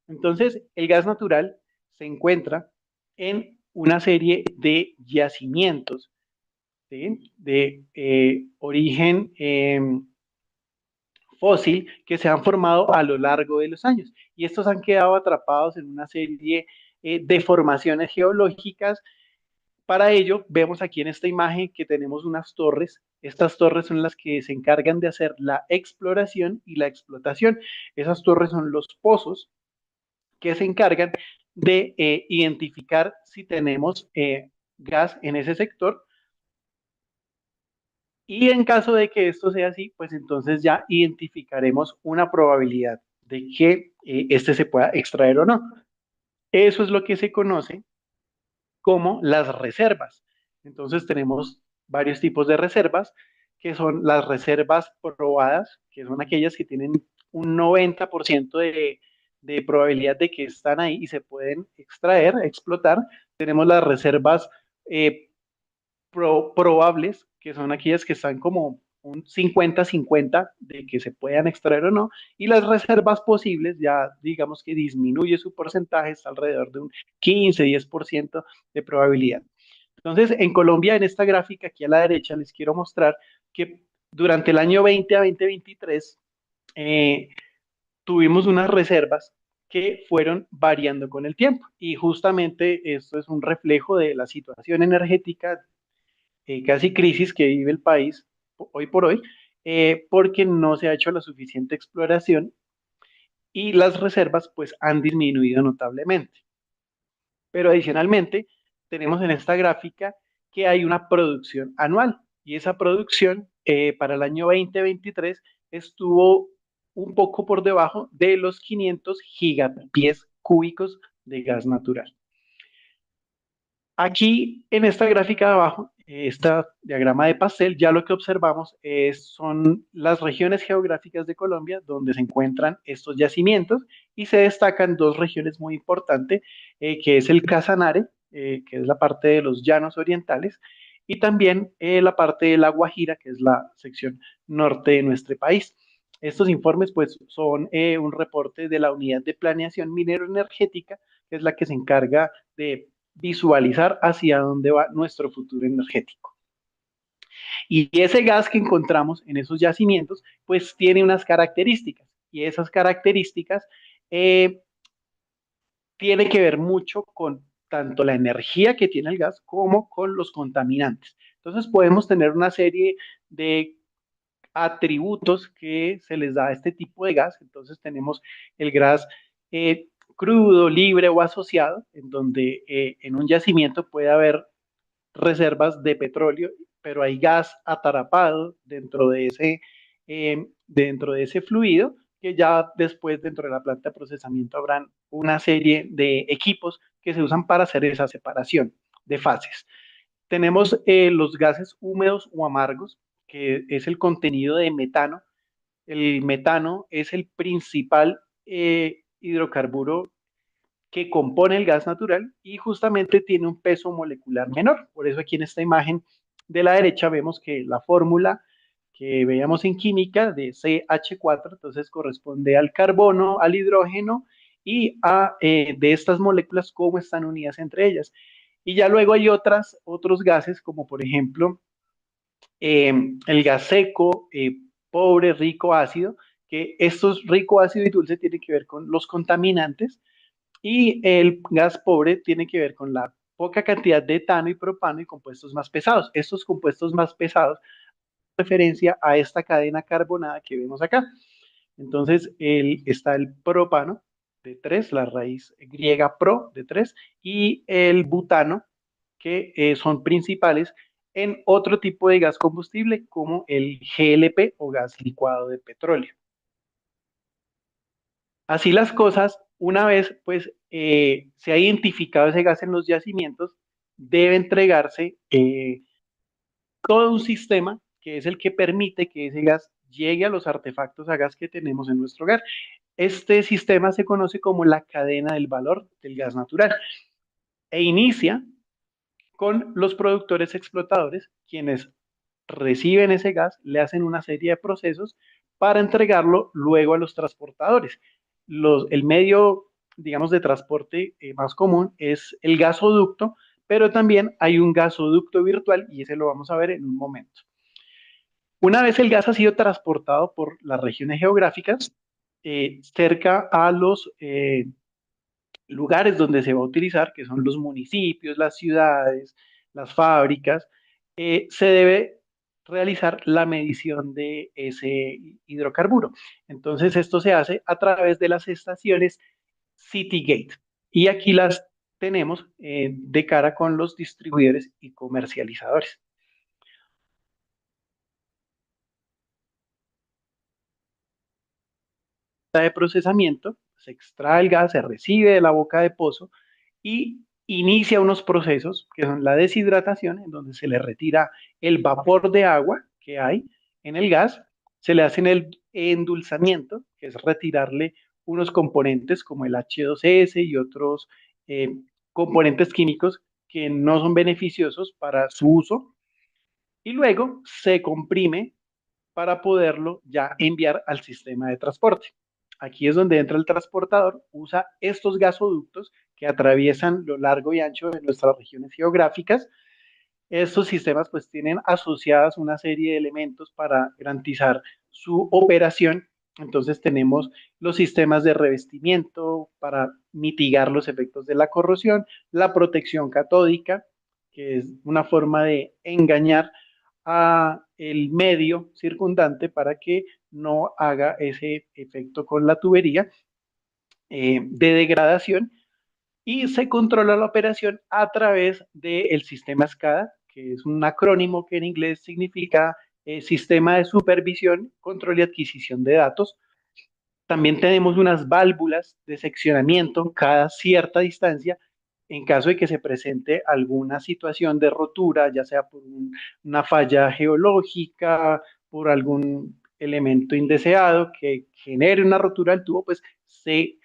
Entonces, el gas natural se encuentra en una serie de yacimientos, ¿sí? De origen fósil que se han formado a lo largo de los años. Y estos han quedado atrapados en una serie de formaciones geológicas. Para ello, vemos aquí en esta imagen que tenemos unas torres. Estas torres son las que se encargan de hacer la exploración y la explotación. Esas torres son los pozos que se encargan de identificar si tenemos gas en ese sector, y en caso de que esto sea así, pues entonces ya identificaremos una probabilidad de que este se pueda extraer o no. Eso es lo que se conoce como las reservas. Entonces tenemos varios tipos de reservas, que son las reservas probadas, que son aquellas que tienen un 90% de probabilidad de que están ahí y se pueden extraer, explotar. Tenemos las reservas eh, probables, que son aquellas que están como un 50-50 de que se puedan extraer o no, y las reservas posibles ya digamos que disminuye su porcentaje, está alrededor de un 15-10% de probabilidad. Entonces, en Colombia, en esta gráfica aquí a la derecha, les quiero mostrar que durante el año 20 a 2023 eh, tuvimos unas reservas que fueron variando con el tiempo. Y justamente esto es un reflejo de la situación energética, casi crisis que vive el país hoy por hoy, porque no se ha hecho la suficiente exploración y las reservas pues han disminuido notablemente. Pero adicionalmente tenemos en esta gráfica que hay una producción anual y esa producción para el año 2023 estuvo un poco por debajo de los 500 gigapies cúbicos de gas natural. Aquí en esta gráfica de abajo, esta diagrama de pastel, ya lo que observamos son las regiones geográficas de Colombia donde se encuentran estos yacimientos, y se destacan dos regiones muy importantes, que es el Casanare, que es la parte de los llanos orientales, y también la parte de la Guajira, que es la sección norte de nuestro país. Estos informes pues son un reporte de la Unidad de Planeación Minero Energética, que es la que se encarga de visualizar hacia dónde va nuestro futuro energético. Y ese gas que encontramos en esos yacimientos, pues tiene unas características, y esas características eh, tienen que ver mucho con tanto la energía que tiene el gas como con los contaminantes. Entonces podemos tener una serie de atributos que se les da a este tipo de gas. Entonces tenemos el gas crudo, libre o asociado, en donde en un yacimiento puede haber reservas de petróleo, pero hay gas atarapado dentro de ese fluido, que ya después dentro de la planta de procesamiento habrán una serie de equipos que se usan para hacer esa separación de fases. Tenemos los gases húmedos o amargos, que es el contenido de metano. El metano es el principal hidrocarburo que compone el gas natural y justamente tiene un peso molecular menor. Por eso aquí en esta imagen de la derecha vemos que la fórmula que veíamos en química de CH4, entonces corresponde al carbono, al hidrógeno y a de estas moléculas cómo están unidas entre ellas. Y ya luego hay otros gases, como por ejemplo el gas seco, pobre, rico, ácido, que estos rico, ácido y dulce tienen que ver con los contaminantes, y el gas pobre tiene que ver con la poca cantidad de etano y propano y compuestos más pesados. Estos compuestos más pesados referencia a esta cadena carbonada que vemos acá. Entonces está el propano de 3, la raíz griega pro de 3, y el butano, que son principales en otro tipo de gas combustible como el GLP o gas licuado de petróleo. Así las cosas, una vez pues se ha identificado ese gas en los yacimientos, debe entregarse todo un sistema que es el que permite que ese gas llegue a los artefactos a gas que tenemos en nuestro hogar. Este sistema se conoce como la cadena del valor del gas natural e inicia con los productores explotadores, quienes reciben ese gas, le hacen una serie de procesos para entregarlo luego a los transportadores. El medio digamos, de transporte más común es el gasoducto, pero también hay un gasoducto virtual y ese lo vamos a ver en un momento. Una vez el gas ha sido transportado por las regiones geográficas, cerca a los lugares donde se va a utilizar, que son los municipios, las ciudades, las fábricas, se debe realizar la medición de ese hidrocarburo. Entonces, esto se hace a través de las estaciones Citygate. Y aquí las tenemos de cara con los distribuidores y comercializadores. De procesamiento, se extrae el gas, se recibe de la boca de pozo y inicia unos procesos que son la deshidratación, en donde se le retira el vapor de agua que hay en el gas, se le hace el endulzamiento, que es retirarle unos componentes como el H2S y otros eh, componentes químicos que no son beneficiosos para su uso, y luego se comprime para poderlo ya enviar al sistema de transporte. Aquí es donde entra el transportador, usa estos gasoductos que atraviesan lo largo y ancho de nuestras regiones geográficas. Estos sistemas pues tienen asociadas una serie de elementos para garantizar su operación. Entonces tenemos los sistemas de revestimiento para mitigar los efectos de la corrosión, la protección catódica, que es una forma de engañar a el medio circundante para que no haga ese efecto con la tubería de degradación, y se controla la operación a través del sistema SCADA, que es un acrónimo que en inglés significa Sistema de Supervisión, Control y Adquisición de Datos. También tenemos unas válvulas de seccionamiento cada cierta distancia en caso de que se presente alguna situación de rotura, ya sea por una falla geológica, por algún elemento indeseado que genere una rotura del tubo, pues se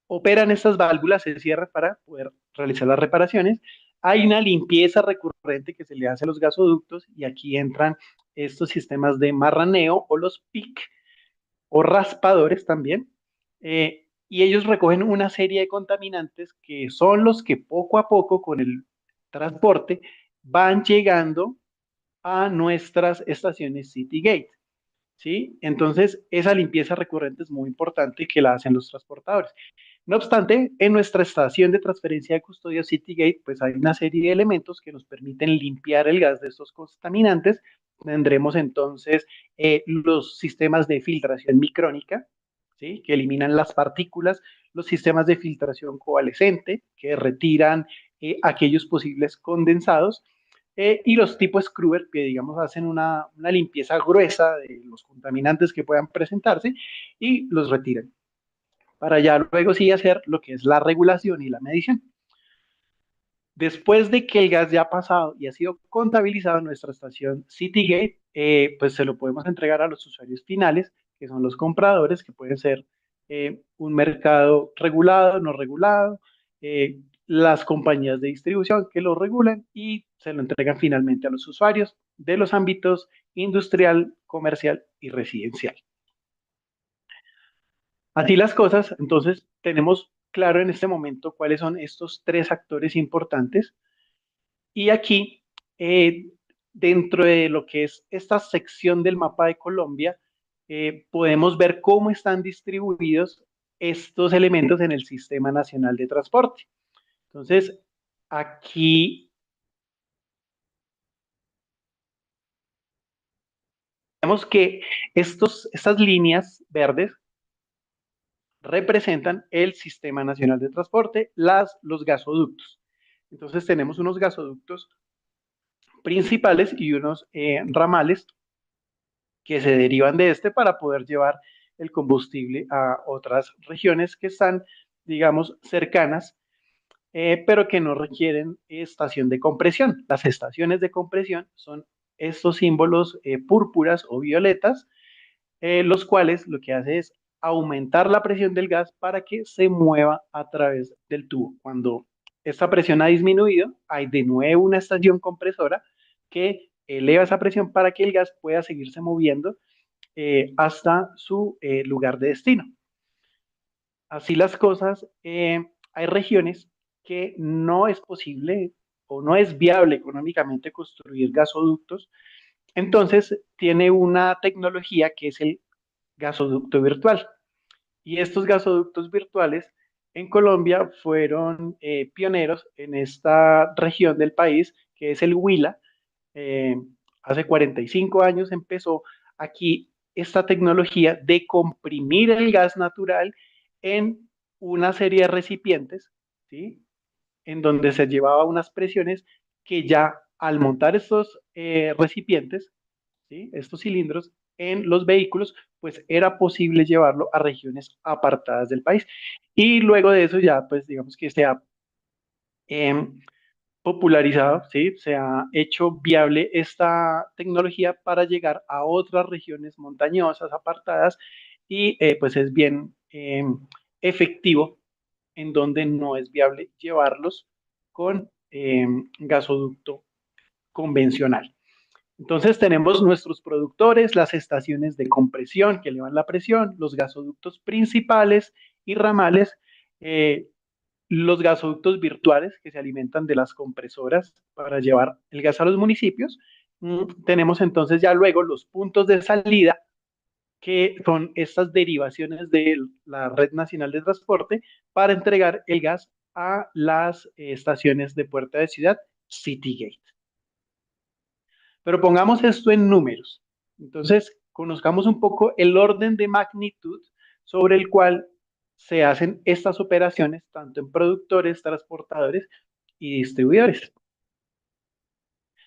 operan estas válvulas, se cierran para poder realizar las reparaciones. Hay una limpieza recurrente que se le hace a los gasoductos y aquí entran estos sistemas de marraneo o los PIC o raspadores también, y ellos recogen una serie de contaminantes que son los que poco a poco con el transporte van llegando a nuestras estaciones Citygate, ¿sí? Entonces, esa limpieza recurrente es muy importante que la hacen los transportadores. No obstante, en nuestra estación de transferencia de custodia Citygate, pues hay una serie de elementos que nos permiten limpiar el gas de estos contaminantes. Tendremos entonces los sistemas de filtración micrónica, ¿sí? Que eliminan las partículas, los sistemas de filtración coalescente, que retiran aquellos posibles condensados, y los tipos Scrubber, que digamos hacen una limpieza gruesa de los contaminantes que puedan presentarse y los retiran para ya luego sí hacer lo que es la regulación y la medición. Después de que el gas ya ha pasado y ha sido contabilizado en nuestra estación Citygate, pues se lo podemos entregar a los usuarios finales, que son los compradores, que pueden ser un mercado regulado, no regulado, las compañías de distribución que lo regulan y se lo entregan finalmente a los usuarios de los ámbitos industrial, comercial y residencial. Así las cosas, entonces tenemos claro en este momento cuáles son estos tres actores importantes y aquí, eh, dentro de lo que es esta sección del mapa de Colombia, podemos ver cómo están distribuidos estos elementos en el Sistema Nacional de Transporte. Entonces, aquí vemos que estas líneas verdes representan el Sistema Nacional de Transporte, los gasoductos. Entonces tenemos unos gasoductos principales y unos ramales que se derivan de este para poder llevar el combustible a otras regiones que están, digamos, cercanas, pero que no requieren estación de compresión. Las estaciones de compresión son estos símbolos púrpuras o violetas, los cuales lo que hace es aumentar la presión del gas para que se mueva a través del tubo. Cuando esta presión ha disminuido, hay de nuevo una estación compresora que eleva esa presión para que el gas pueda seguirse moviendo hasta su lugar de destino. Así las cosas, hay regiones que no es posible o no es viable económicamente construir gasoductos. Entonces, tiene una tecnología que es el gasoducto virtual. Y estos gasoductos virtuales en Colombia fueron pioneros en esta región del país, que es el Huila. Eh, Hace 45 años empezó aquí esta tecnología de comprimir el gas natural en una serie de recipientes, ¿sí? En donde se llevaba unas presiones que ya al montar estos recipientes, ¿sí? Estos cilindros en los vehículos, pues era posible llevarlo a regiones apartadas del país. Y luego de eso ya, pues digamos que se ha eh, popularizado, ¿sí? Se ha hecho viable esta tecnología para llegar a otras regiones montañosas, apartadas, y pues es bien efectivo en donde no es viable llevarlos con gasoducto convencional. Entonces tenemos nuestros productores, las estaciones de compresión que elevan la presión, los gasoductos principales y ramales, eh, los gasoductos virtuales que se alimentan de las compresoras para llevar el gas a los municipios. Tenemos entonces ya luego los puntos de salida, que son estas derivaciones de la Red Nacional de Transporte para entregar el gas a las estaciones de puerta de ciudad, Citygate. Pero pongamos esto en números. Entonces, conozcamos un poco el orden de magnitud sobre el cual se hacen estas operaciones, tanto en productores, transportadores y distribuidores.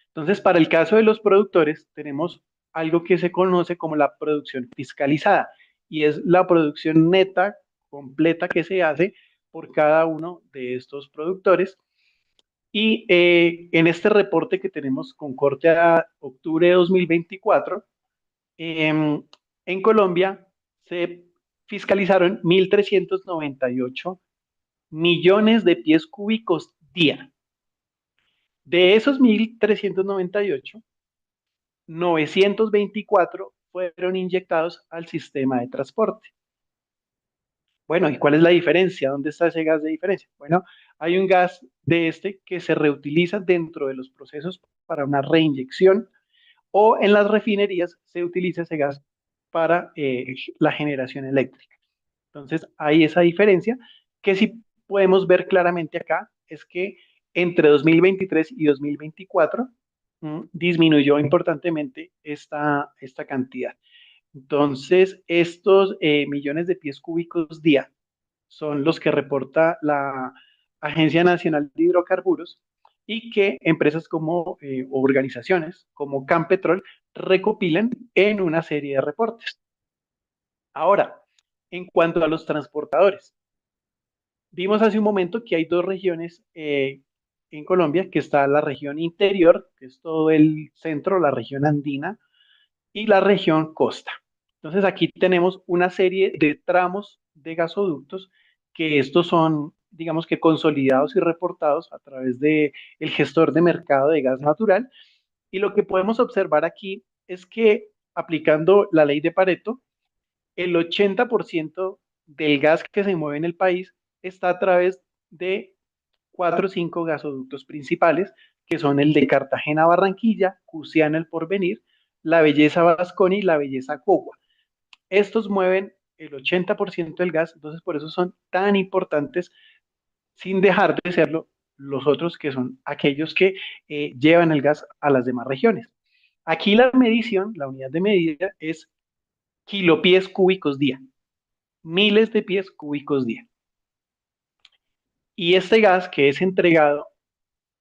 Entonces, para el caso de los productores, tenemos algo que se conoce como la producción fiscalizada, y es la producción neta, completa, que se hace por cada uno de estos productores. Y en este reporte que tenemos con corte a octubre de 2024, en Colombia se fiscalizaron 1.398 millones de pies cúbicos día. De esos 1.398, 924 fueron inyectados al sistema de transporte. Bueno, ¿y cuál es la diferencia? ¿Dónde está ese gas de diferencia? Bueno, hay un gas de este que se reutiliza dentro de los procesos para una reinyección, o en las refinerías se utiliza ese gas para la generación eléctrica. Entonces, hay esa diferencia que sí podemos ver claramente acá, es que entre 2023 y 2024 disminuyó importantemente esta cantidad. Entonces, estos millones de pies cúbicos día son los que reporta la Agencia Nacional de Hidrocarburos, y que empresas como o organizaciones como Campetrol recopilan en una serie de reportes. Ahora, en cuanto a los transportadores, vimos hace un momento que hay dos regiones en Colombia, que está la región interior, que es todo el centro, la región andina, y la región costa. Entonces aquí tenemos una serie de tramos de gasoductos, que estos son, digamos que consolidados y reportados a través de el gestor de mercado de gas natural. Y lo que podemos observar aquí es que, aplicando la ley de Pareto, el 80% del gas que se mueve en el país está a través de cuatro o cinco gasoductos principales, que son el de Cartagena-Barranquilla, Cusiana-El Porvenir, La Belleza-Vasconi y La Belleza-Cogua. Estos mueven el 80% del gas, entonces por eso son tan importantes, sin dejar de serlo los otros, que son aquellos que llevan el gas a las demás regiones. Aquí la medición, la unidad de medida es kilopies cúbicos día, miles de pies cúbicos día. Y este gas que es entregado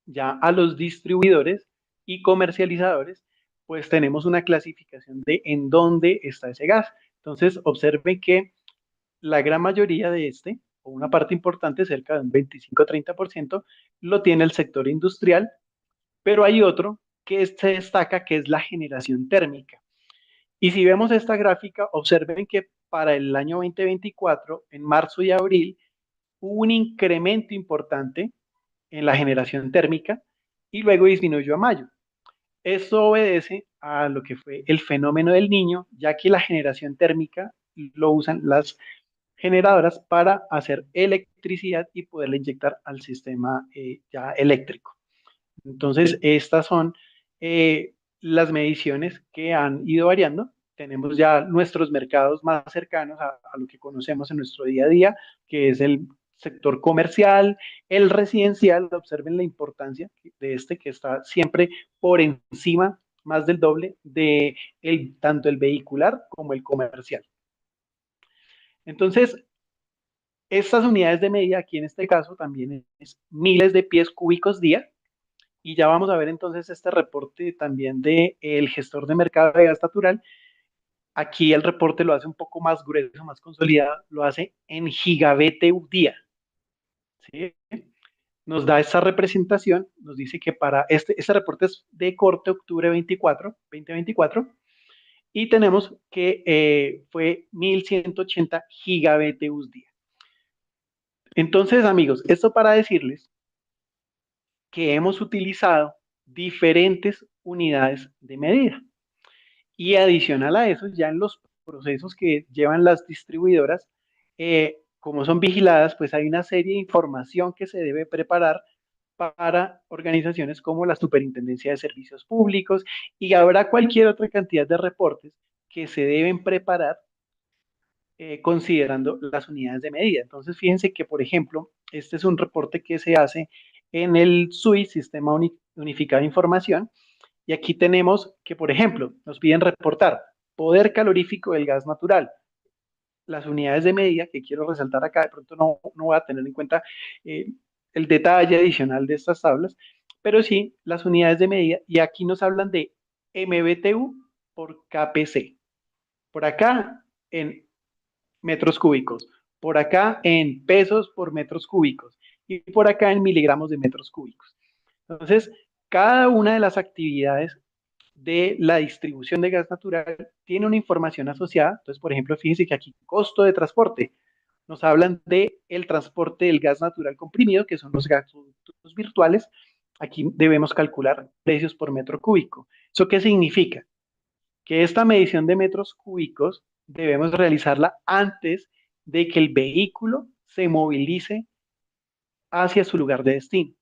ya a los distribuidores y comercializadores, pues tenemos una clasificación de en dónde está ese gas. Entonces, observen que la gran mayoría de este, o una parte importante, cerca de un 25-30%, lo tiene el sector industrial, pero hay otro que se destaca, que es la generación térmica. Y si vemos esta gráfica, observen que para el año 2024, en marzo y abril, hubo un incremento importante en la generación térmica, y luego disminuyó a mayo. Esto obedece a lo que fue el fenómeno del Niño, ya que la generación térmica lo usan las generadoras para hacer electricidad y poderla inyectar al sistema ya eléctrico. Entonces, estas son las mediciones que han ido variando. Tenemos ya nuestros mercados más cercanos a lo que conocemos en nuestro día a día, que es el sector comercial, el residencial. Observen la importancia de este, que está siempre por encima, más del doble, de tanto el vehicular como el comercial. Entonces, estas unidades de medida, aquí en este caso, también es miles de pies cúbicos día. Y ya vamos a ver entonces este reporte también del gestor de mercado de gas natural. Aquí el reporte lo hace un poco más grueso, más consolidado, lo hace en gigabtu día. ¿Sí? Nos da esta representación, nos dice que para este reporte es de corte octubre 24, 2024, y tenemos que fue 1180 gigabtus día. Entonces, amigos, esto para decirles que hemos utilizado diferentes unidades de medida. Y adicional a eso, ya en los procesos que llevan las distribuidoras, como son vigiladas, pues hay una serie de información que se debe preparar para organizaciones como la Superintendencia de Servicios Públicos, y habrá cualquier otra cantidad de reportes que se deben preparar considerando las unidades de medida. Entonces, fíjense que, por ejemplo, este es un reporte que se hace en el SUI, Sistema Unificado de Información, y aquí tenemos que, por ejemplo, nos piden reportar poder calorífico del gas natural. Las unidades de medida que quiero resaltar acá, de pronto no voy a tener en cuenta eh, el detalle adicional de estas tablas, pero sí las unidades de medida, y aquí nos hablan de MBTU por KPC. Por acá en metros cúbicos, por acá en pesos por metros cúbicos y por acá en miligramos de metros cúbicos. Entonces, cada una de las actividades de la distribución de gas natural tiene una información asociada. Entonces, por ejemplo, fíjense que aquí costo de transporte, nos hablan de el transporte del gas natural comprimido, que son los gasoductos virtuales. Aquí debemos calcular precios por metro cúbico. ¿Eso qué significa? Que esta medición de metros cúbicos debemos realizarla antes de que el vehículo se movilice hacia su lugar de destino.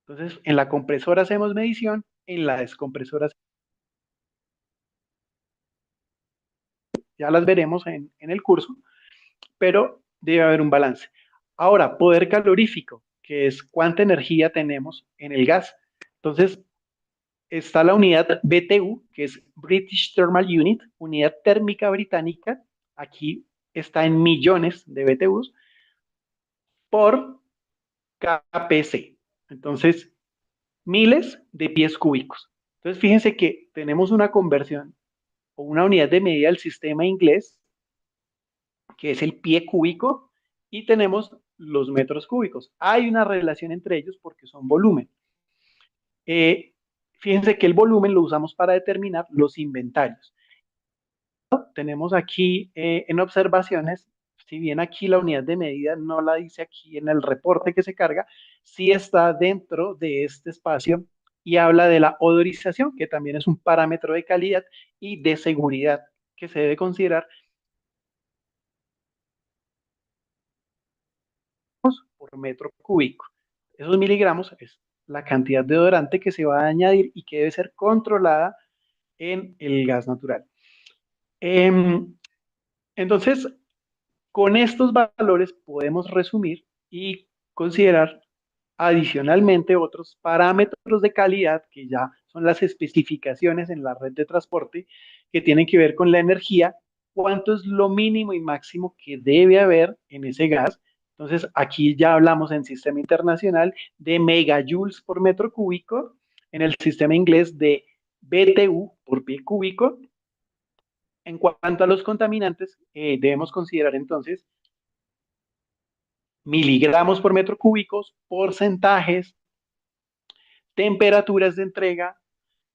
Entonces, en la compresora hacemos medición, en la descompresora ya las veremos en el curso, pero debe haber un balance. Ahora, poder calorífico, que es cuánta energía tenemos en el gas. Entonces, está la unidad BTU, que es British Thermal Unit, unidad térmica británica. Aquí está en millones de BTUs por KPC. Entonces, miles de pies cúbicos. Entonces, fíjense que tenemos una conversión o una unidad de medida del sistema inglés, que es el pie cúbico, y tenemos los metros cúbicos. Hay una relación entre ellos porque son volumen. Eh, Fíjense que el volumen lo usamos para determinar los inventarios. Tenemos aquí en observaciones, si bien aquí la unidad de medida no la dice aquí en el reporte que se carga, sí está dentro de este espacio y habla de la odorización, que también es un parámetro de calidad y de seguridad que se debe considerar por metro cúbico. Esos miligramos es la cantidad de odorante que se va a añadir y que debe ser controlada en el gas natural. Entonces, con estos valores podemos resumir y considerar adicionalmente otros parámetros de calidad que ya son las especificaciones en la red de transporte que tienen que ver con la energía, cuánto es lo mínimo y máximo que debe haber en ese gas. Entonces, aquí ya hablamos en sistema internacional de megajoules por metro cúbico, en el sistema inglés de BTU por pie cúbico. En cuanto a los contaminantes, debemos considerar entonces miligramos por metro cúbicos, porcentajes, temperaturas de entrega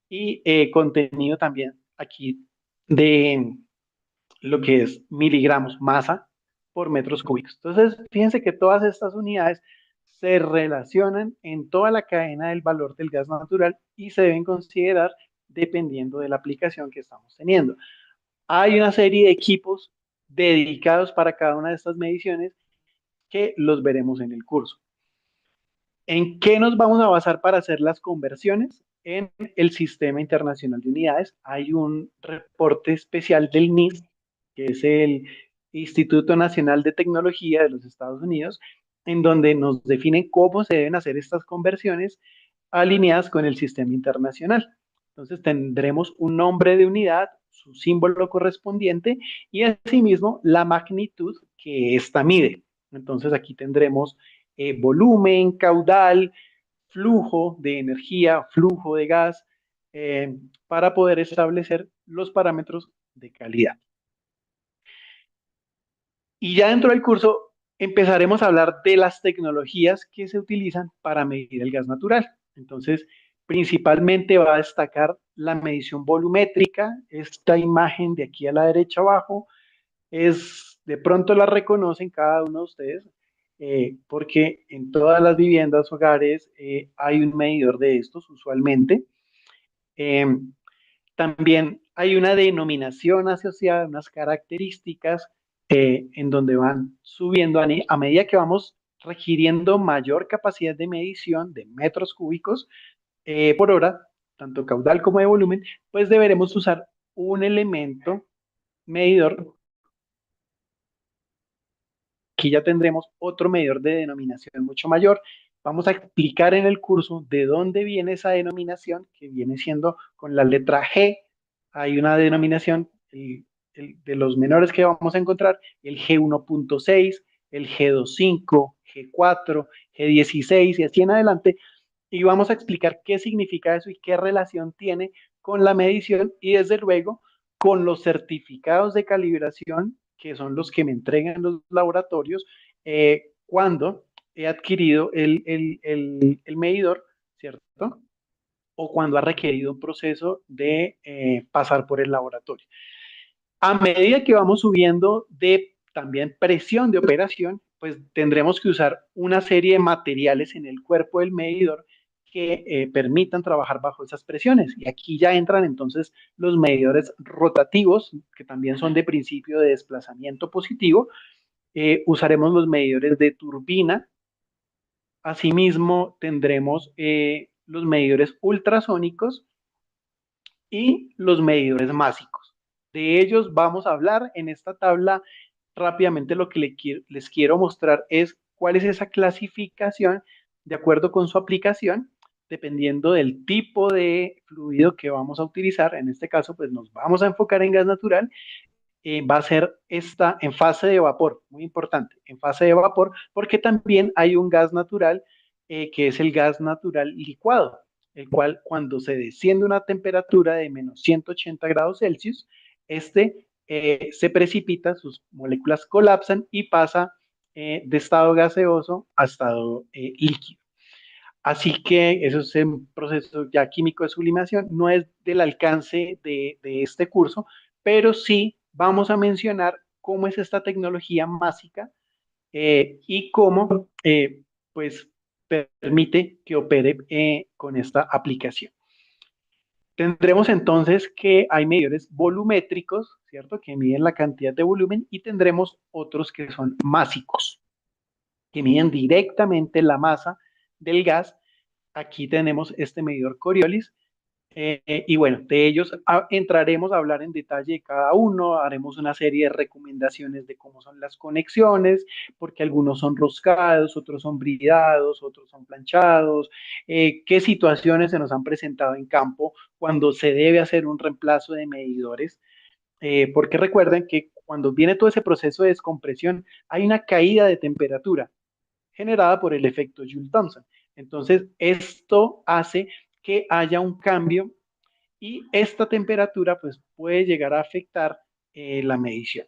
y contenido también aquí de lo que es miligramos, masa por metros cúbicos. Entonces, fíjense que todas estas unidades se relacionan en toda la cadena del valor del gas natural y se deben considerar dependiendo de la aplicación que estamos teniendo. Hay una serie de equipos dedicados para cada una de estas mediciones que los veremos en el curso. ¿En qué nos vamos a basar para hacer las conversiones? En el Sistema Internacional de Unidades. Hay un reporte especial del NIST, que es el Instituto Nacional de Tecnología de los Estados Unidos, en donde nos definen cómo se deben hacer estas conversiones alineadas con el sistema internacional. Entonces tendremos un nombre de unidad, su símbolo correspondiente y asimismo la magnitud que ésta mide. Entonces aquí tendremos volumen, caudal, flujo de energía, flujo de gas, para poder establecer los parámetros de calidad. Y ya dentro del curso empezaremos a hablar de las tecnologías que se utilizan para medir el gas natural. Entonces, principalmente va a destacar la medición volumétrica. Esta imagen de aquí a la derecha abajo es, de pronto la reconocen cada uno de ustedes, porque en todas las viviendas, hogares, hay un medidor de estos usualmente. Eh, También hay una denominación asociada, unas características, en donde van subiendo a medida que vamos requiriendo mayor capacidad de medición de metros cúbicos por hora, tanto caudal como de volumen, pues deberemos usar un elemento medidor. Aquí ya tendremos otro medidor de denominación mucho mayor. Vamos a explicar en el curso de dónde viene esa denominación, que viene siendo con la letra G. Hay una denominación de los menores que vamos a encontrar, el G1.6, el G25, G4, G16 y así en adelante. Y vamos a explicar qué significa eso y qué relación tiene con la medición y desde luego con los certificados de calibración, que son los que me entregan los laboratorios cuando he adquirido el medidor, ¿cierto? O cuando ha requerido un proceso de pasar por el laboratorio. A medida que vamos subiendo de también presión de operación, pues tendremos que usar una serie de materiales en el cuerpo del medidor que permitan trabajar bajo esas presiones. Y aquí ya entran entonces los medidores rotativos, que también son de principio de desplazamiento positivo. Usaremos los medidores de turbina. Asimismo, tendremos los medidores ultrasónicos y los medidores másicos. De ellos vamos a hablar en esta tabla. Rápidamente lo que les quiero mostrar es cuál es esa clasificación de acuerdo con su aplicación, dependiendo del tipo de fluido que vamos a utilizar. En este caso, pues nos vamos a enfocar en gas natural. Va a ser esta en fase de vapor, muy importante, en fase de vapor, porque también hay un gas natural que es el gas natural licuado, el cual cuando se desciende una temperatura de menos 180 grados Celsius, se precipita, sus moléculas colapsan y pasa de estado gaseoso a estado líquido. Así que eso es un proceso ya químico de sublimación, no es del alcance de este curso, pero sí vamos a mencionar cómo es esta tecnología másica y cómo pues permite que opere con esta aplicación. Tendremos entonces que hay medidores volumétricos, ¿cierto? Que miden la cantidad de volumen y tendremos otros que son másicos, que miden directamente la masa del gas. Aquí tenemos este medidor Coriolis. Y bueno, de ellos entraremos a hablar en detalle de cada uno, haremos una serie de recomendaciones de cómo son las conexiones, porque algunos son roscados, otros son bridados, otros son planchados, qué situaciones se nos han presentado en campo cuando se debe hacer un reemplazo de medidores, porque recuerden que cuando viene todo ese proceso de descompresión hay una caída de temperatura generada por el efecto Joule-Thomson. Entonces, esto hace que haya un cambio y esta temperatura pues puede llegar a afectar la medición.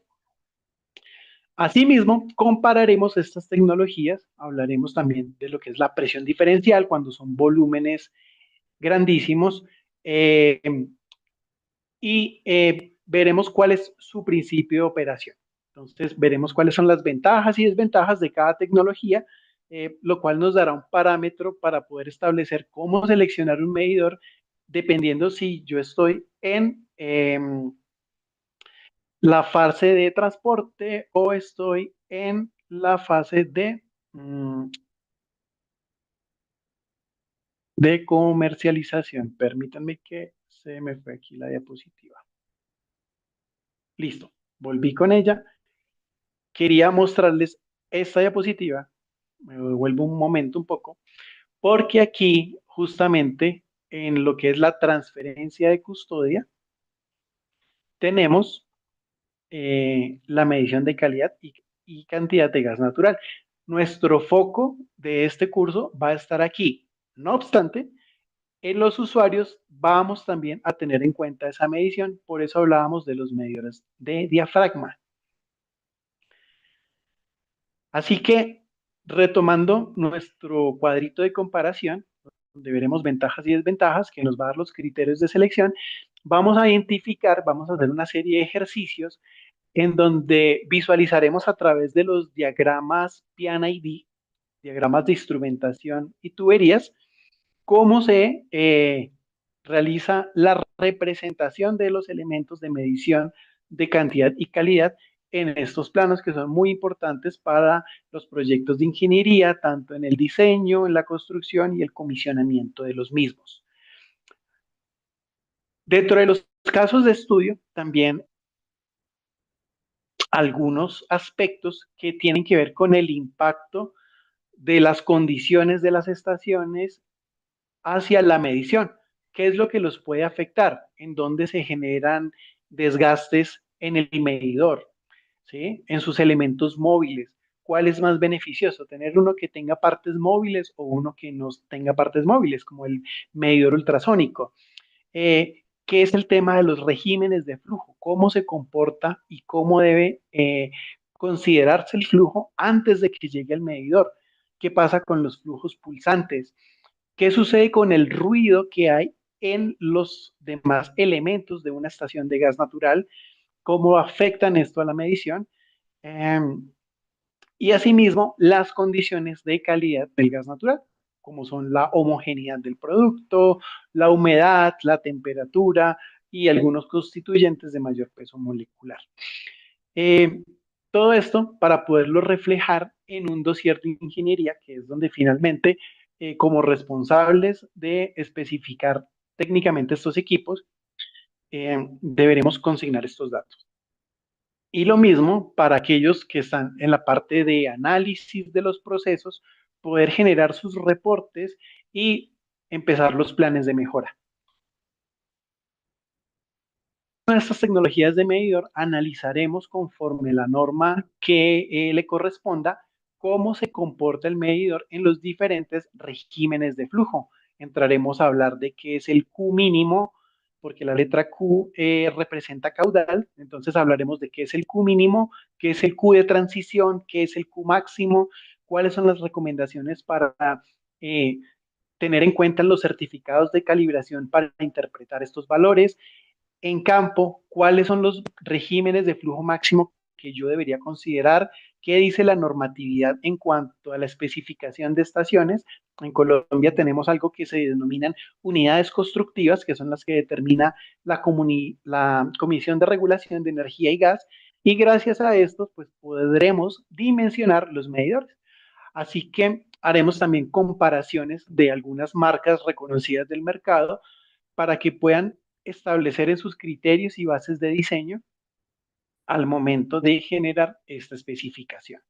Asimismo, compararemos estas tecnologías, hablaremos también de lo que es la presión diferencial cuando son volúmenes grandísimos eh, y veremos cuál es su principio de operación. Entonces, veremos cuáles son las ventajas y desventajas de cada tecnología, lo cual nos dará un parámetro para poder establecer cómo seleccionar un medidor, dependiendo si yo estoy la fase de transporte o estoy en la fase de comercialización. Permítanme que se me fue aquí la diapositiva. Listo, volví con ella. Quería mostrarles esta diapositiva. Me devuelvo un momento un poco, porque aquí justamente en lo que es la transferencia de custodia tenemos la medición de calidad y cantidad de gas natural. Nuestro foco de este curso va a estar aquí. No obstante, en los usuarios vamos también a tener en cuenta esa medición, por eso hablábamos de los medidores de diafragma. Así que, retomando nuestro cuadrito de comparación, donde veremos ventajas y desventajas, que nos va a dar los criterios de selección, vamos a identificar, vamos a hacer una serie de ejercicios en donde visualizaremos a través de los diagramas PIAN-ID, diagramas de instrumentación y tuberías, cómo se realiza la representación de los elementos de medición de cantidad y calidad en estos planos que son muy importantes para los proyectos de ingeniería, tanto en el diseño, en la construcción y el comisionamiento de los mismos. Dentro de los casos de estudio, también algunos aspectos que tienen que ver con el impacto de las condiciones de las estaciones hacia la medición. ¿Qué es lo que los puede afectar? ¿En dónde se generan desgastes en el medidor? ¿Sí? En sus elementos móviles. ¿Cuál es más beneficioso? ¿Tener uno que tenga partes móviles o uno que no tenga partes móviles, como el medidor ultrasónico? ¿Qué es el tema de los regímenes de flujo? ¿Cómo se comporta y cómo debe considerarse el flujo antes de que llegue al medidor? ¿Qué pasa con los flujos pulsantes? ¿Qué sucede con el ruido que hay en los demás elementos de una estación de gas natural? ¿Cómo afectan esto a la medición? Eh, y asimismo, las condiciones de calidad del gas natural, como son la homogeneidad del producto, la humedad, la temperatura y algunos constituyentes de mayor peso molecular. Eh, Todo esto para poderlo reflejar en un dossier de ingeniería, que es donde finalmente, como responsables de especificar técnicamente estos equipos, deberemos consignar estos datos. Y lo mismo para aquellos que están en la parte de análisis de los procesos, poder generar sus reportes y empezar los planes de mejora. Con estas tecnologías de medidor analizaremos conforme la norma que le corresponda cómo se comporta el medidor en los diferentes regímenes de flujo. Entraremos a hablar de qué es el Q mínimo, porque la letra Q representa caudal, entonces hablaremos de qué es el Q mínimo, qué es el Q de transición, qué es el Q máximo, cuáles son las recomendaciones para eh, tener en cuenta los certificados de calibración para interpretar estos valores en campo, cuáles son los regímenes de flujo máximo que yo debería considerar, qué dice la normatividad en cuanto a la especificación de estaciones. En Colombia tenemos algo que se denominan unidades constructivas, que son las que determina la Comisión de Regulación de Energía y Gas, y gracias a esto, pues podremos dimensionar los medidores. Así que haremos también comparaciones de algunas marcas reconocidas del mercado para que puedan establecer en sus criterios y bases de diseño al momento de generar esta especificación.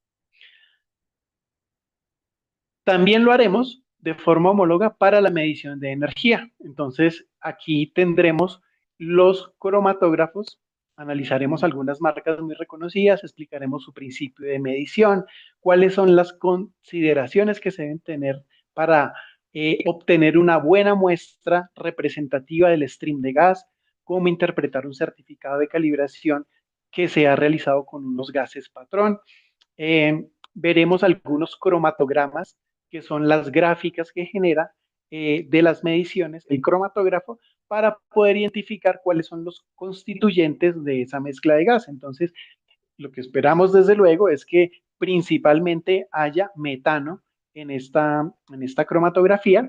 También lo haremos de forma homóloga para la medición de energía. Entonces, aquí tendremos los cromatógrafos, analizaremos algunas marcas muy reconocidas, explicaremos su principio de medición, cuáles son las consideraciones que se deben tener para obtener una buena muestra representativa del stream de gas, cómo interpretar un certificado de calibración que se ha realizado con unos gases patrón. Veremos algunos cromatogramas, que son las gráficas que genera de las mediciones, el cromatógrafo, para poder identificar cuáles son los constituyentes de esa mezcla de gas. Entonces, lo que esperamos desde luego es que principalmente haya metano en esta cromatografía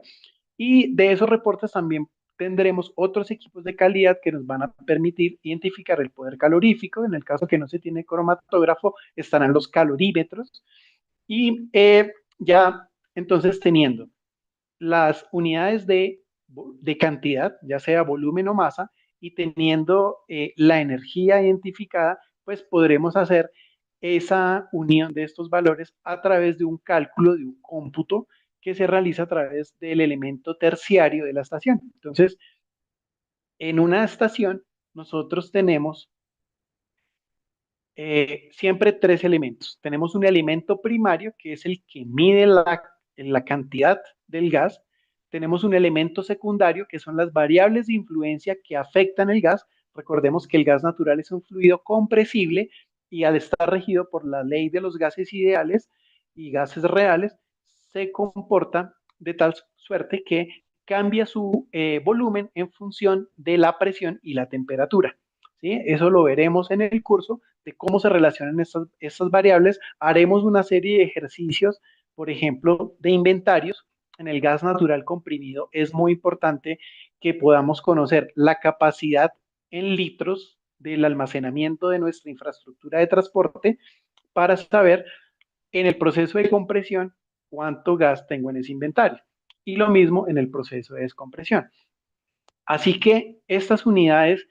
y de esos reportes también tendremos otros equipos de calidad que nos van a permitir identificar el poder calorífico. En el caso que no se tiene cromatógrafo, estarán los calorímetros. Y ya entonces teniendo las unidades de cantidad, ya sea volumen o masa, y teniendo la energía identificada, pues podremos hacer esa unión de estos valores a través de un cálculo, de un cómputo que se realiza a través del elemento terciario de la estación. Entonces, en una estación, nosotros tenemos siempre tres elementos. Tenemos un elemento primario, que es el que mide la cantidad del gas. Tenemos un elemento secundario, que son las variables de influencia que afectan el gas. Recordemos que el gas natural es un fluido compresible y al estar regido por la ley de los gases ideales y gases reales, se comporta de tal suerte que cambia su volumen en función de la presión y la temperatura. ¿Sí? Eso lo veremos en el curso de cómo se relacionan estas variables. Haremos una serie de ejercicios, por ejemplo, de inventarios. En el gas natural comprimido es muy importante que podamos conocer la capacidad en litros del almacenamiento de nuestra infraestructura de transporte para saber en el proceso de compresión cuánto gas tengo en ese inventario. Y lo mismo en el proceso de descompresión. Así que estas unidades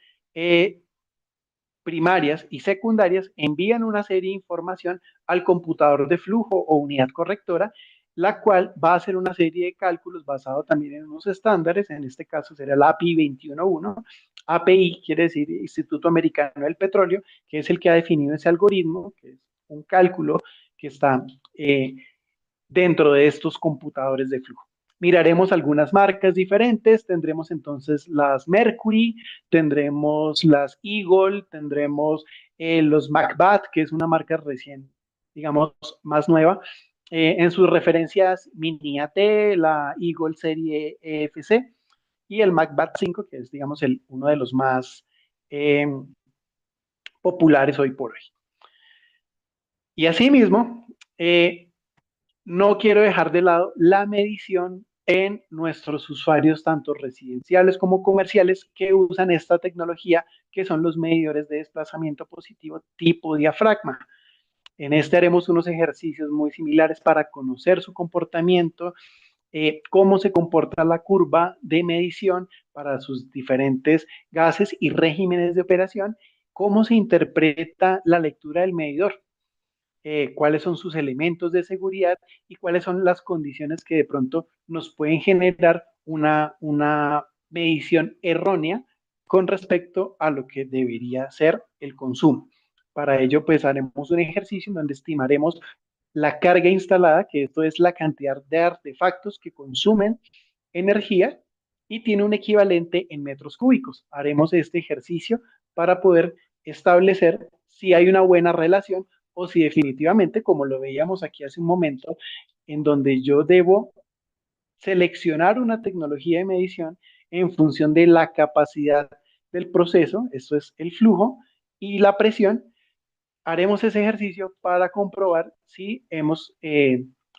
primarias y secundarias envían una serie de información al computador de flujo o unidad correctora, la cual va a hacer una serie de cálculos basado también en unos estándares. En este caso será el API 211. API quiere decir Instituto Americano del Petróleo, que es el que ha definido ese algoritmo, que es un cálculo que está dentro de estos computadores de flujo. Miraremos algunas marcas diferentes, tendremos entonces las Mercury, tendremos las Eagle, tendremos los Macbat, que es una marca recién, digamos, más nueva. En sus referencias Mini AT, la Eagle serie EFC y el Macbat 5, que es, digamos, uno de los más populares hoy por hoy. Y asimismo, no quiero dejar de lado la medición en nuestros usuarios, tanto residenciales como comerciales, que usan esta tecnología, que son los medidores de desplazamiento positivo tipo diafragma. En este haremos unos ejercicios muy similares para conocer su comportamiento, cómo se comporta la curva de medición para sus diferentes gases y regímenes de operación, cómo se interpreta la lectura del medidor, cuáles son sus elementos de seguridad y cuáles son las condiciones que de pronto nos pueden generar una medición errónea con respecto a lo que debería ser el consumo. Para ello, pues haremos un ejercicio en donde estimaremos la carga instalada, que esto es la cantidad de artefactos que consumen energía y tiene un equivalente en metros cúbicos. Haremos este ejercicio para poder establecer si hay una buena relación o si definitivamente, como lo veíamos aquí hace un momento, en donde yo debo seleccionar una tecnología de medición en función de la capacidad del proceso, esto es el flujo, y la presión. Haremos ese ejercicio para comprobar si hemos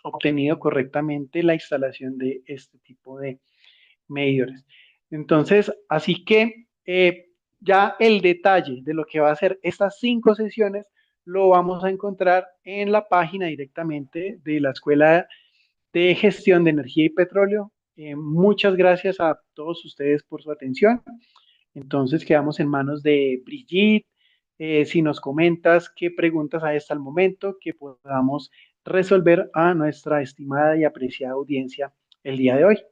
obtenido correctamente la instalación de este tipo de medidores. Entonces, así que ya el detalle de lo que va a ser estas 5 sesiones lo vamos a encontrar en la página directamente de la Escuela de Gestión de Energía y Petróleo. Muchas gracias a todos ustedes por su atención. Entonces quedamos en manos de Brigitte. Si nos comentas qué preguntas hay hasta el momento que podamos resolver a nuestra estimada y apreciada audiencia el día de hoy.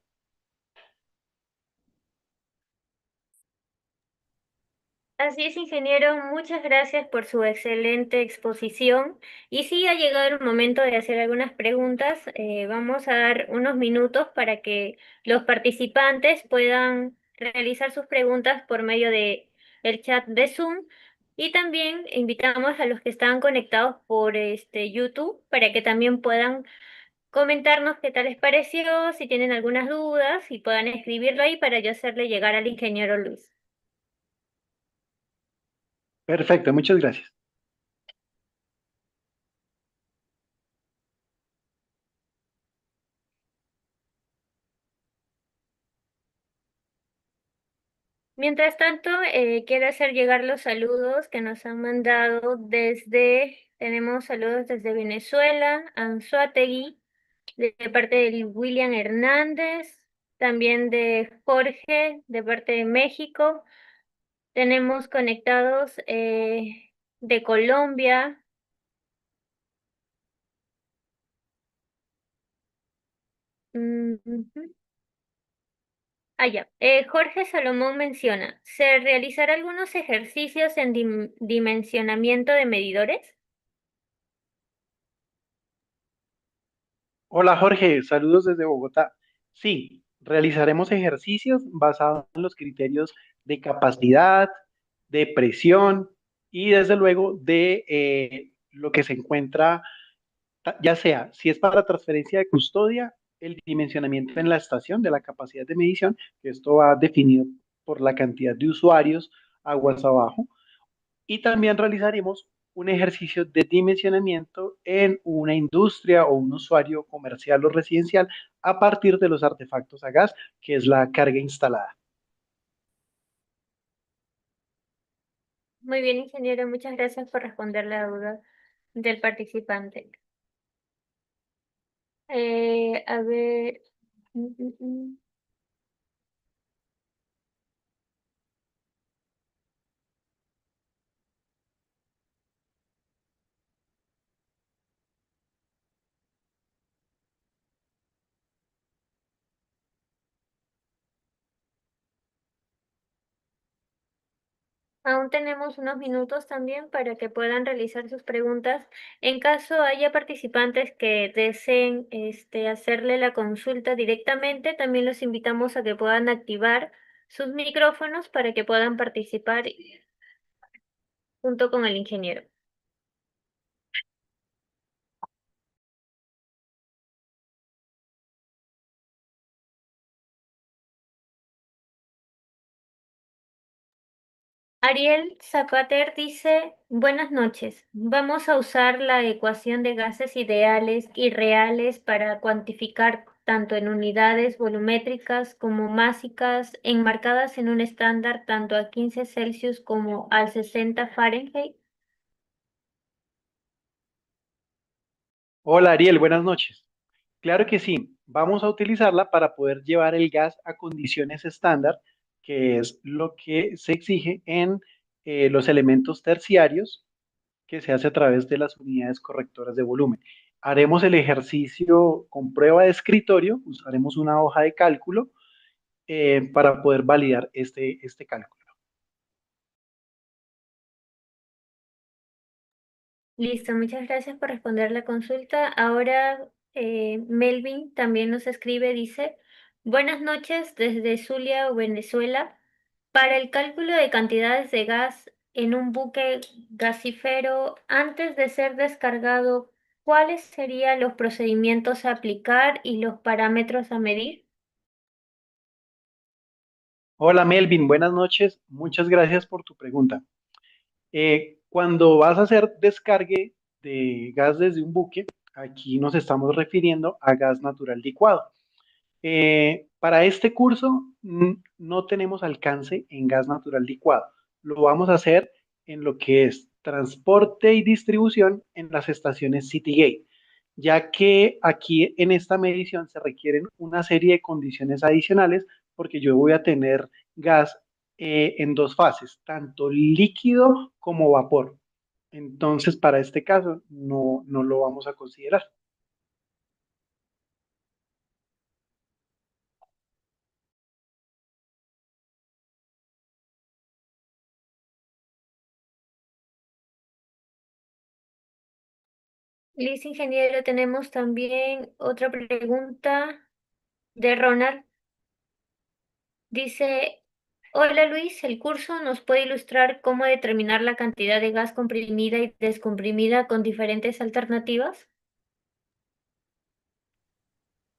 Así es, ingeniero, muchas gracias por su excelente exposición. Y sí, ha llegado el momento de hacer algunas preguntas. Vamos a dar unos minutos para que los participantes puedan realizar sus preguntas por medio de el chat de Zoom. Y también invitamos a los que están conectados por este YouTube para que también puedan comentarnos qué tal les pareció, si tienen algunas dudas y puedan escribirlo ahí para yo hacerle llegar al ingeniero Luis. Perfecto, muchas gracias. Mientras tanto, quiero hacer llegar los saludos que nos han mandado tenemos saludos desde Venezuela, Anzoátegui, de parte de William Hernández, también de Jorge, de parte de México. Tenemos conectados de Colombia. Ujú. Ah, ya. Jorge Salomón menciona, ¿se realizará algunos ejercicios en dimensionamiento de medidores? Hola Jorge, saludos desde Bogotá. Sí, realizaremos ejercicios basados en los criterios de capacidad, de presión y desde luego de lo que se encuentra, ya sea si es para transferencia de custodia, el dimensionamiento en la estación de la capacidad de medición, que esto va definido por la cantidad de usuarios aguas abajo, y también realizaremos un ejercicio de dimensionamiento en una industria o un usuario comercial o residencial a partir de los artefactos a gas, que es la carga instalada. Muy bien, ingeniero, muchas gracias por responder la duda del participante. A ver. mm, mm, mm. Aún tenemos unos minutos también para que puedan realizar sus preguntas. En caso haya participantes que deseen hacerle la consulta directamente, también los invitamos a que puedan activar sus micrófonos para que puedan participar junto con el ingeniero. Ariel Zapater dice, buenas noches. Vamos a usar la ecuación de gases ideales y reales para cuantificar tanto en unidades volumétricas como másicas, enmarcadas en un estándar tanto a 15 Celsius como al 60 Fahrenheit. Hola Ariel, buenas noches. Claro que sí, vamos a utilizarla para poder llevar el gas a condiciones estándar, que es lo que se exige en los elementos terciarios que se hace a través de las unidades correctoras de volumen. Haremos el ejercicio con prueba de escritorio, usaremos una hoja de cálculo para poder validar este cálculo. Listo, muchas gracias por responder la consulta. Ahora Melvin también nos escribe, dice, buenas noches desde Zulia, Venezuela. Para el cálculo de cantidades de gas en un buque gasífero antes de ser descargado, ¿cuáles serían los procedimientos a aplicar y los parámetros a medir? Hola Melvin, buenas noches. Muchas gracias por tu pregunta. Cuando vas a hacer descargue de gas desde un buque, aquí nos estamos refiriendo a gas natural licuado. Para este curso no tenemos alcance en gas natural licuado. Lo vamos a hacer en lo que es transporte y distribución en las estaciones Citygate, ya que aquí en esta medición se requieren una serie de condiciones adicionales porque yo voy a tener gas en dos fases, tanto líquido como vapor. Entonces, para este caso, no lo vamos a considerar. Liz, ingeniero, tenemos también otra pregunta de Ronald. Dice, hola Luis, el curso nos puede ilustrar cómo determinar la cantidad de gas comprimida y descomprimida con diferentes alternativas.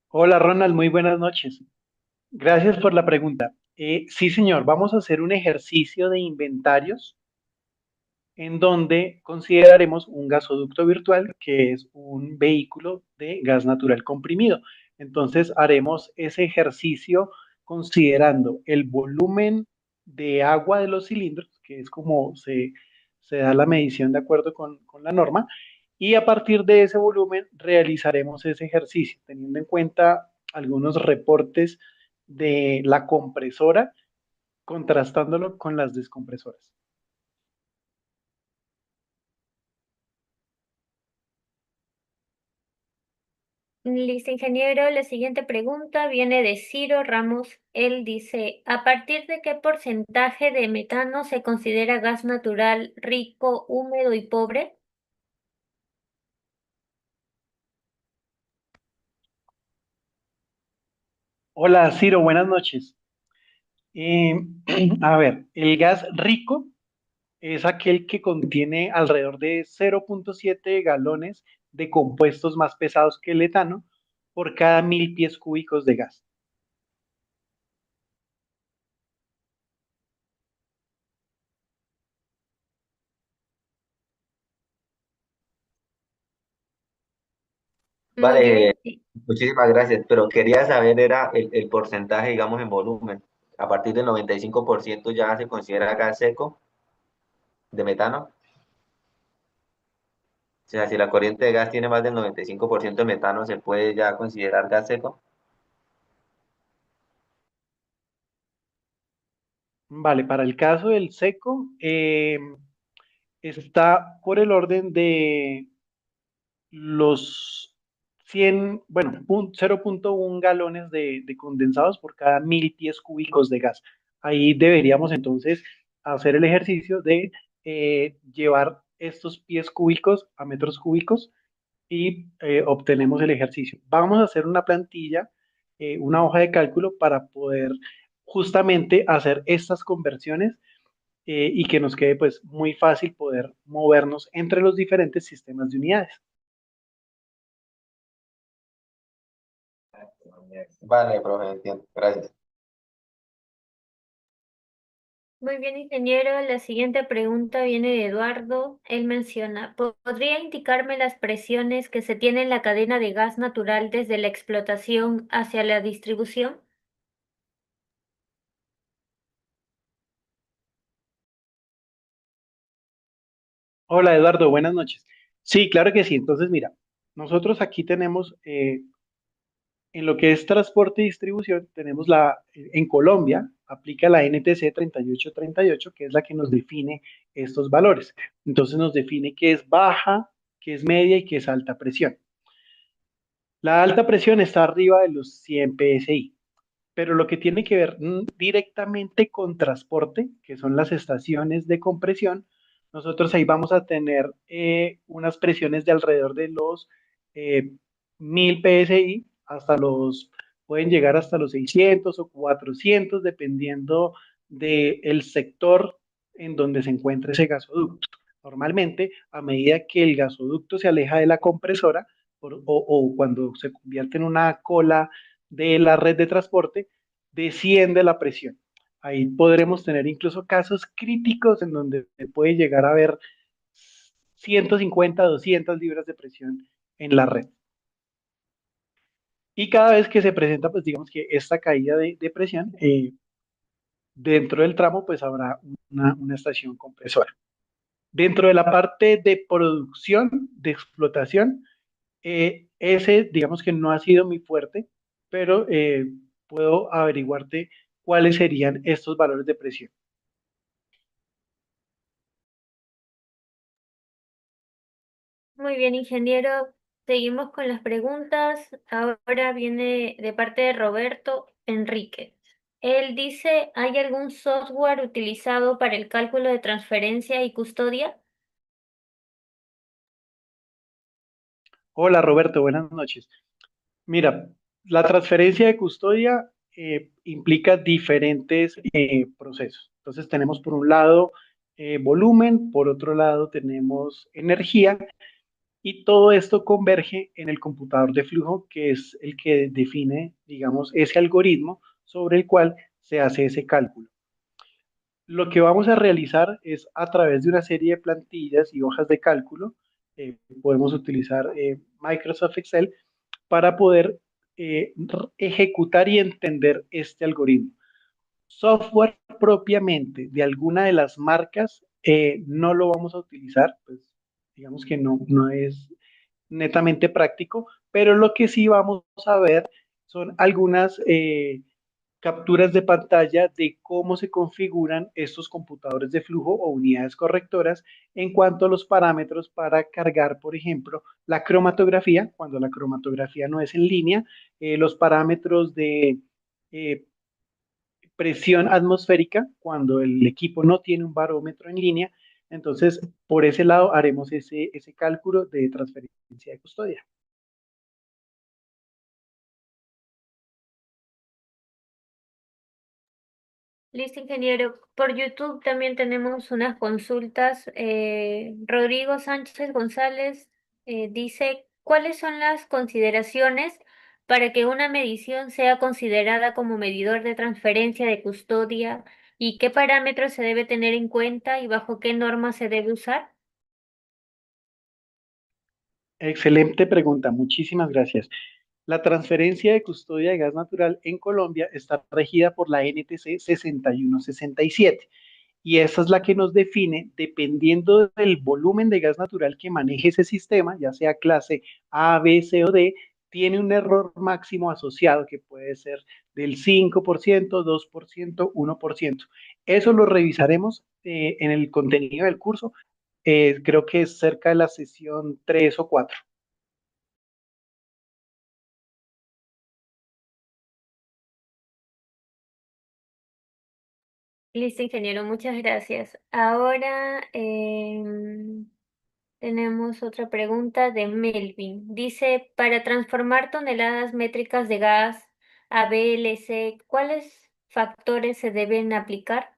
Hola Ronald, muy buenas noches. Gracias por la pregunta. Sí, señor, vamos a hacer un ejercicio de inventarios en donde consideraremos un gasoducto virtual, que es un vehículo de gas natural comprimido. Entonces, haremos ese ejercicio considerando el volumen de agua de los cilindros, que es como se da la medición de acuerdo con la norma, y a partir de ese volumen realizaremos ese ejercicio, teniendo en cuenta algunos reportes de la compresora, contrastándolo con las descompresoras. Listo, ingeniero. La siguiente pregunta viene de Ciro Ramos. Él dice, ¿a partir de qué porcentaje de metano se considera gas natural rico, húmedo y pobre? Hola, Ciro, buenas noches. Eh, a ver, el gas rico es aquel que contiene alrededor de 0,7 galones de compuestos más pesados que el etano por cada 1.000 pies cúbicos de gas. Muy bien. Vale, muchísimas gracias, pero quería saber era el porcentaje, digamos, en volumen. A partir del 95% ya se considera gas seco de metano. O sea, si la corriente de gas tiene más del 95% de metano, ¿se puede ya considerar gas seco? Vale, para el caso del seco, está por el orden de los 100, bueno, 0,1 galones de condensados por cada 1.000 pies cúbicos de gas. Ahí deberíamos entonces hacer el ejercicio de llevar estos pies cúbicos a metros cúbicos y obtenemos el ejercicio. Vamos a hacer una plantilla, una hoja de cálculo para poder justamente hacer estas conversiones y que nos quede pues muy fácil poder movernos entre los diferentes sistemas de unidades. Vale, profe, entiendo. Gracias. Muy bien, ingeniero. La siguiente pregunta viene de Eduardo. Él menciona, ¿podría indicarme las presiones que se tiene en la cadena de gas natural desde la explotación hacia la distribución? Hola Eduardo, buenas noches. Sí, claro que sí. Entonces, mira, nosotros aquí tenemos, en lo que es transporte y distribución, tenemos en Colombia, aplica la NTC 3838, que es la que nos define estos valores. Entonces nos define qué es baja, qué es media y qué es alta presión. La alta presión está arriba de los 100 PSI, pero lo que tiene que ver directamente con transporte, que son las estaciones de compresión, nosotros ahí vamos a tener unas presiones de alrededor de los 1.000 PSI hasta pueden llegar hasta los 600 o 400, dependiendo del sector en donde se encuentre ese gasoducto. Normalmente, a medida que el gasoducto se aleja de la compresora o cuando se convierte en una cola de la red de transporte, desciende la presión. Ahí podremos tener incluso casos críticos en donde se puede llegar a ver 150, 200 libras de presión en la red. Y cada vez que se presenta, pues digamos que esta caída de presión, dentro del tramo, pues habrá una estación compresora. Dentro de la parte de producción, de explotación, ese, digamos que no ha sido mi fuerte, pero puedo averiguarte cuáles serían estos valores de presión. Muy bien, ingeniero. Seguimos con las preguntas. Ahora viene de parte de Roberto Enrique. Él dice, ¿hay algún software utilizado para el cálculo de transferencia y custodia? Hola Roberto, buenas noches. Mira, la transferencia de custodia implica diferentes procesos. Entonces tenemos por un lado volumen, por otro lado tenemos energía y todo esto converge en el computador de flujo que es el que define, digamos, ese algoritmo sobre el cual se hace ese cálculo. Lo que vamos a realizar es a través de una serie de plantillas y hojas de cálculo, podemos utilizar Microsoft Excel para poder ejecutar y entender este algoritmo. Software propiamente de alguna de las marcas no lo vamos a utilizar, pues digamos que no es netamente práctico, pero lo que sí vamos a ver son algunas capturas de pantalla de cómo se configuran estos computadores de flujo o unidades correctoras en cuanto a los parámetros para cargar, por ejemplo, la cromatografía, cuando la cromatografía no es en línea, los parámetros de eh, presión atmosférica, cuando el equipo no tiene un barómetro en línea. Entonces, por ese lado haremos ese cálculo de transferencia de custodia. Listo, ingeniero. Por YouTube también tenemos unas consultas. Rodrigo Sánchez González dice, ¿cuáles son las consideraciones para que una medición sea considerada como medidor de transferencia de custodia y qué parámetros se debe tener en cuenta y bajo qué normas se debe usar? Excelente pregunta, muchísimas gracias. La transferencia de custodia de gas natural en Colombia está regida por la NTC 6167 y esa es la que nos define, dependiendo del volumen de gas natural que maneje ese sistema, ya sea clase A, B, C o D, tiene un error máximo asociado que puede ser del 5%, 2%, 1%. Eso lo revisaremos en el contenido del curso. Creo que es cerca de la sesión 3 o 4. Listo, ingeniero, muchas gracias. Ahora tenemos otra pregunta de Melvin. Dice, para transformar toneladas métricas de gas a BLC, ¿cuáles factores se deben aplicar?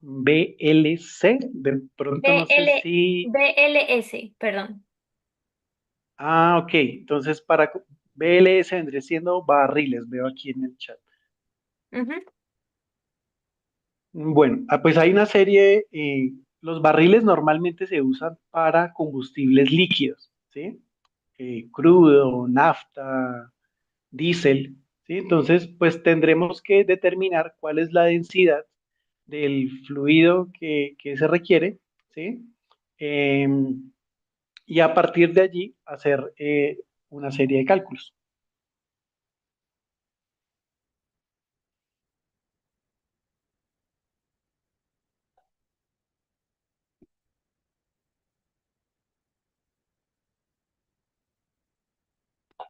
BLC, de pronto no sé BL, si... BLS, perdón. Ah, ok, entonces para BLS vendría siendo barriles, veo aquí en el chat. Ujú. Bueno, pues hay una serie, los barriles normalmente se usan para combustibles líquidos, ¿sí? Crudo, nafta, diésel, ¿sí? Entonces, pues tendremos que determinar cuál es la densidad del fluido que se requiere, ¿sí? Y a partir de allí hacer una serie de cálculos.